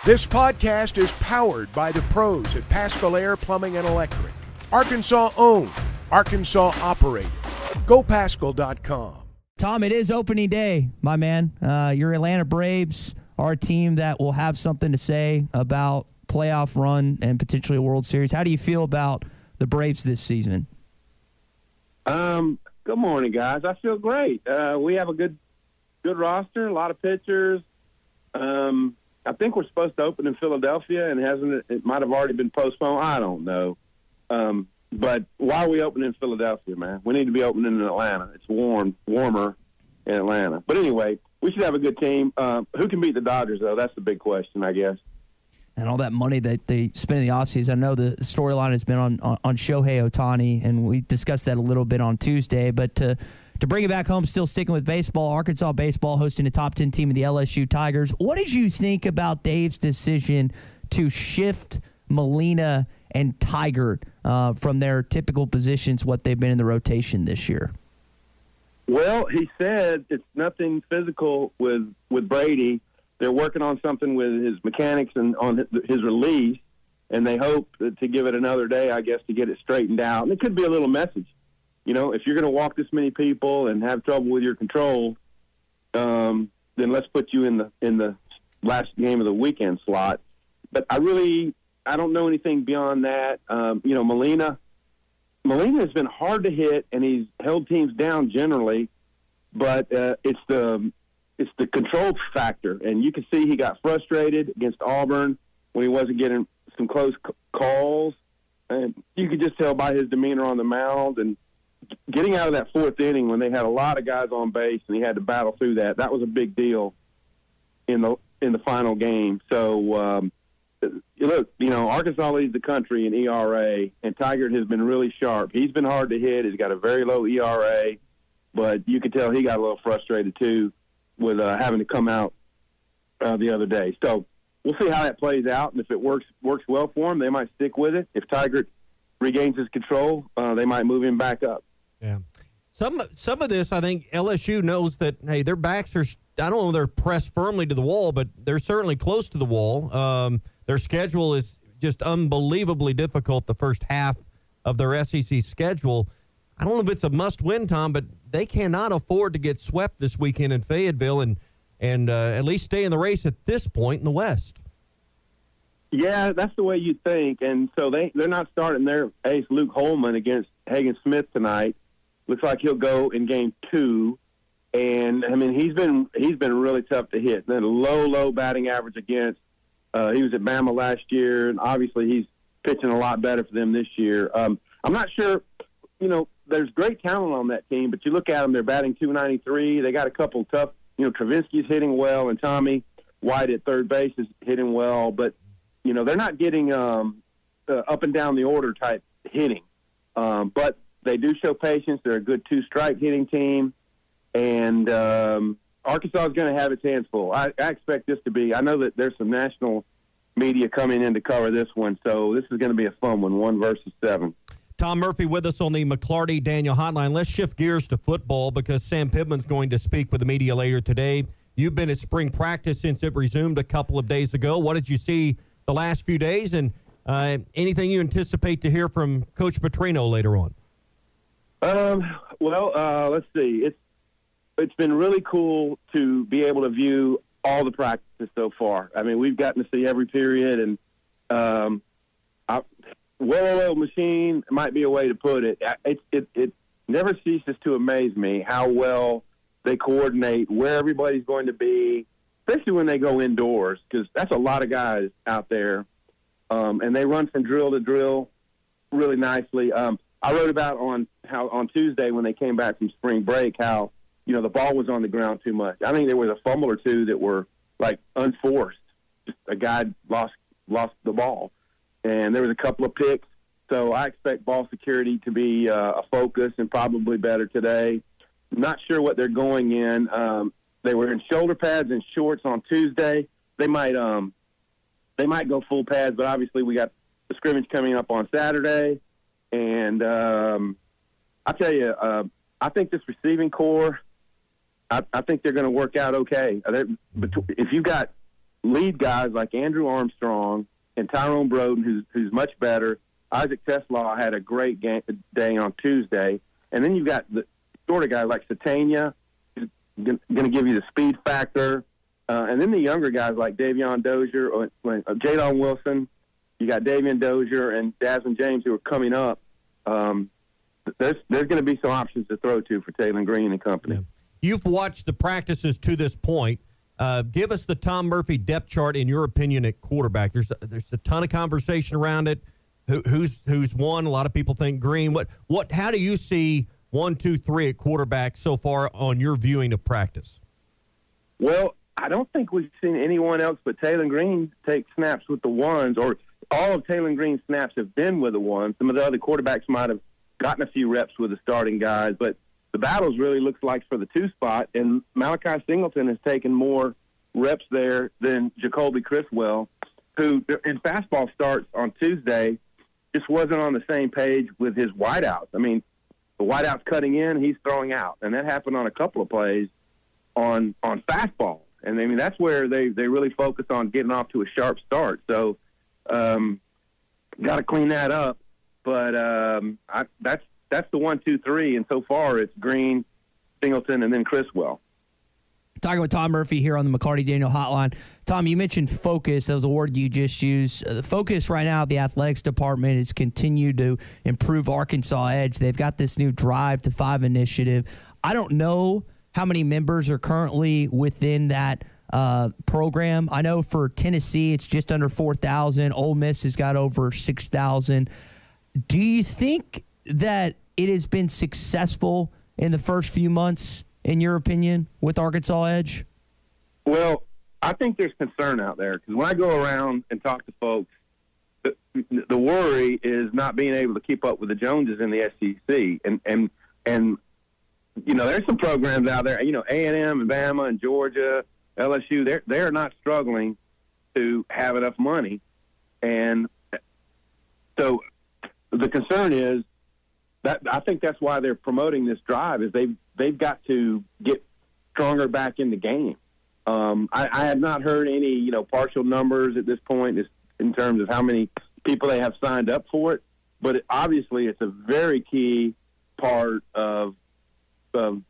This podcast is powered by the pros at Paschal Air Plumbing and Electric. Arkansas owned, Arkansas operated. GoPaschal.com. Tom, it is opening day, my man. Your Atlanta Braves are a team that will have something to say about playoff run and potentially a World Series. How do you feel about the Braves this season? Good morning, guys. I feel great. We have a good roster, a lot of pitchers. I think we're supposed to open in Philadelphia, and it might have already been postponed. I don't know. But why are we opening in Philadelphia, man? We need to be opening in Atlanta. It's warmer in Atlanta. But anyway, we should have a good team. Who can beat the Dodgers, though? That's the big question, I guess. And all that money that they spend in the offseason. I know the storyline has been on Shohei Ohtani, and we discussed that a little bit on Tuesday. But to bring it back home, still sticking with baseball, Arkansas baseball hosting a top 10 team of the LSU Tigers. What did you think about Dave's decision to shift Molina and Tygart from their typical positions, what they've been in the rotation this year? Well, he said it's nothing physical with Brady. They're working on something with his mechanics and on his release, and they hope to give it another day, I guess, to get it straightened out. And it could be a little message. You know, if you're going to walk this many people and have trouble with your control, then let's put you in the last game of the weekend slot. But I don't know anything beyond that. Molina has been hard to hit, and he's held teams down generally. But it's the control factor, and you can see he got frustrated against Auburn when he wasn't getting some close calls, and you could just tell by his demeanor on the mound and getting out of that fourth inning when they had a lot of guys on base and he had to battle through that. That was a big deal in the final game. So look, Arkansas leads the country in ERA, and Tygart has been really sharp. He's been hard to hit. He's got a very low ERA, but you could tell he got a little frustrated too with having to come out the other day. So we'll see how that plays out, and if it works well for him, they might stick with it. If Tygart regains his control, they might move him back up. Yeah. Some of this, I think LSU knows that, hey, their backs are, I don't know if they're pressed firmly to the wall, but they're certainly close to the wall. Their schedule is just unbelievably difficult, the first half of their SEC schedule. I don't know if it's a must-win, Tom, but they cannot afford to get swept this weekend in Fayetteville and at least stay in the race at this point in the West. Yeah, that's the way you think. And so they're not starting their ace Luke Holman against Hagen Smith tonight. Looks like he'll go in game 2. And I mean, he's been really tough to hit. Then low batting average against. He was at Bama last year, and obviously he's pitching a lot better for them this year. I'm not sure, there's great talent on that team, but you look at them, they're batting .293. They got a couple tough, Travinsky's hitting well, and Tommy White at third base is hitting well, but they're not getting up and down the order type hitting. But they do show patience. They're a good two-strike hitting team. And Arkansas is going to have its hands full. I expect this to be – I know that there's some national media coming in to cover this one, so this is going to be a fun one, 1 versus 7. Tom Murphy with us on the McClarty-Daniel hotline. Let's shift gears to football because Sam Pittman's going to speak with the media later today. You've been at spring practice since it resumed a couple of days ago. What did you see the last few days, and anything you anticipate to hear from Coach Petrino later on? Let's see. It's been really cool to be able to view all the practices so far. I mean, we've gotten to see every period, and well-oiled machine might be a way to put it. It never ceases to amaze me how well they coordinate, where everybody's going to be, especially when they go indoors, because that's a lot of guys out there, and they run from drill to drill really nicely. I wrote about on Tuesday when they came back from spring break how the ball was on the ground too much. I think there was a fumble or two that were like unforced. Just a guy lost the ball, and there was a couple of picks. So I expect ball security to be a focus and probably better today. Not sure what they're going in. They were in shoulder pads and shorts on Tuesday. They might go full pads, but obviously we got the scrimmage coming up on Saturday. And I tell you, I think this receiving core, I think they're going to work out okay. If you got lead guys like Andrew Armstrong and Tyrone Broden, who's much better. Isaac Teslaw had a great day on Tuesday. And then you've got the sort of guys like Satania, who's going to give you the speed factor. And then the younger guys like Davion Dozier, or Jadon Wilson. You got Davion Dozier and Desmond James who are coming up. There's going to be some options to throw to for Taylor Green and company. Yeah. You've watched the practices to this point. Give us the Tom Murphy depth chart in your opinion at quarterback. There's a ton of conversation around it. Who's won? A lot of people think Green. How do you see 1, 2, 3 at quarterback so far on your viewing of practice? Well, I don't think we've seen anyone else but Taylor Green take snaps with the ones, or all of Taylor Green's snaps have been with the ones. Some of the other quarterbacks might have gotten a few reps with the starting guys, but the battles really looks like for the 2 spot, and Malachi Singleton has taken more reps there than Jacoby Criswell, who in fastball starts on Tuesday just wasn't on the same page with his wideouts. I mean, the wideout's cutting in, he's throwing out, and that happened on a couple of plays on fastball. And, I mean, that's where they really focus on getting off to a sharp start. So got to clean that up. But that's the 1, 2, 3, and so far it's Green, Singleton, and then Criswell. Talking with Tom Murphy here on the McCarty Daniel Hotline. Tom, you mentioned focus. That was a word you just used. The focus right now of the athletics department is continue to improve Arkansas Edge. They've got this new Drive to 5 initiative. I don't know how many members are currently within that program. I know for Tennessee it's just under 4,000. Ole Miss has got over 6,000. Do you think that it has been successful in the first few months, in your opinion, with Arkansas Edge? Well, I think there's concern out there because when I go around and talk to folks, the worry is not being able to keep up with the Joneses in the SEC. And you know, there's some programs out there, you know, A&M and Bama and Georgia, LSU, they're not struggling to have enough money. And so the concern is that I think that's why they're promoting this drive is they've got to get stronger back in the game. I have not heard any, you know, partial numbers at this point in terms of how many people they have signed up for it, but obviously it's a very key part of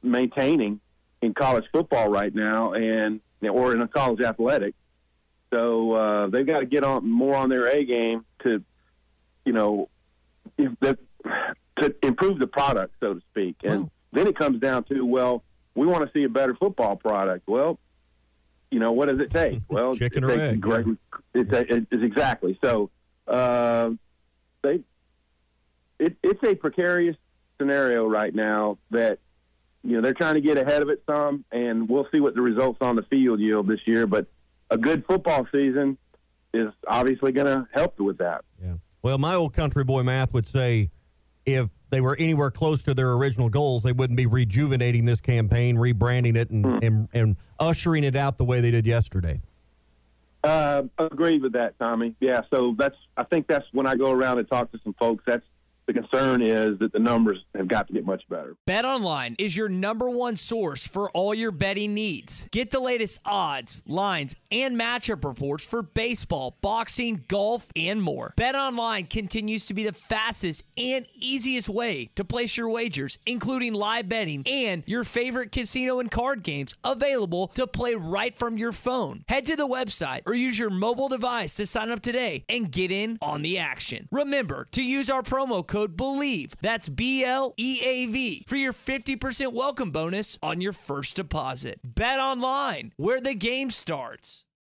maintaining in college football right now or in a college athletic. So they've got to get more on their A game to, you know, to improve the product, so to speak. And then it comes down to, well, we want to see a better football product. Well, you know, what does it take? Well, chicken or egg. It's exactly. So it's a precarious scenario right now that, you know, they're trying to get ahead of it some, and we'll see what the results on the field yield this year. But a good football season is obviously going to help with that. Yeah. Well, my old country boy math would say if they were anywhere close to their original goals, they wouldn't be rejuvenating this campaign, rebranding it, and ushering it out the way they did yesterday. Agreed with that, Tommy. Yeah, so I think that's when I go around and talk to some folks, that's the concern is that the numbers have got to get much better. BetOnline is your #1 source for all your betting needs. Get the latest odds, lines, and matchup reports for baseball, boxing, golf, and more. BetOnline continues to be the fastest and easiest way to place your wagers, including live betting and your favorite casino and card games available to play right from your phone. Head to the website or use your mobile device to sign up today and get in on the action. Remember to use our promo code BELIEVE, that's BLEAV, for your 50% welcome bonus on your first deposit. Bet online, where the game starts.